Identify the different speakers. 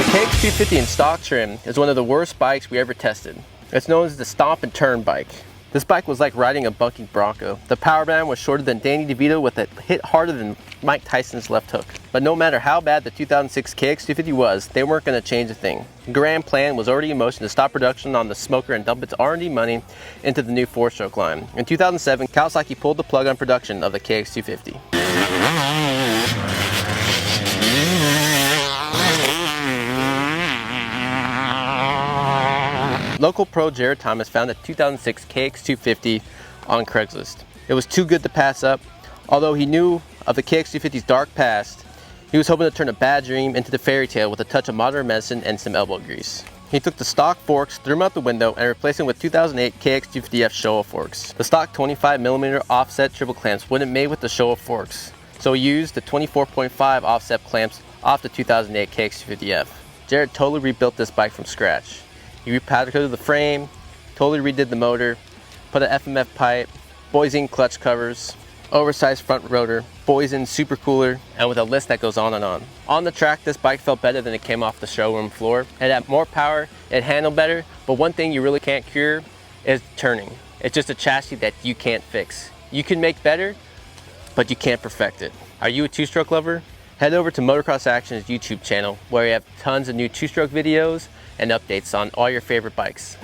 Speaker 1: KX250 in stock trim is one of the worst bikes we ever tested. It's known as the stomp and turn bike. This bike was like riding a bucking Bronco. The power band was shorter than Danny DeVito with a hit harder than Mike Tyson's left hook. But no matter how bad the 2006 KX250 was, they weren't going to change a thing. The grand plan was already in motion to stop production on the smoker and dump its R&D money into the new 4-stroke line. In 2007, Kawasaki pulled the plug on production of the KX250. Local pro Jared Thomas found the 2006 KX250 on Craigslist. It was too good to pass up. Although he knew of the KX250's dark past, he was hoping to turn a bad dream into the fairy tale with a touch of modern medicine and some elbow grease. He took the stock forks, threw them out the window, and replaced them with 2008 KX250F Showa forks. The stock 25mm offset triple clamps wasn't made with the Showa forks, so he used the 24.5 offset clamps off the 2008 KX250F. Jared totally rebuilt this bike from scratch. He repowder coated the frame, totally redid the motor, put an FMF pipe, Boyzine clutch covers, oversized front rotor, Boyzine supercooler, and with a list that goes on and on. On the track, this bike felt better than it came off the showroom floor. It had more power, it handled better, but one thing you really can't cure is turning. It's just a chassis that you can't fix. You can make better, but you can't perfect it. Are you a two-stroke lover? Head over to Motocross Action's YouTube channel, where we have tons of new two-stroke videos and updates on all your favorite bikes.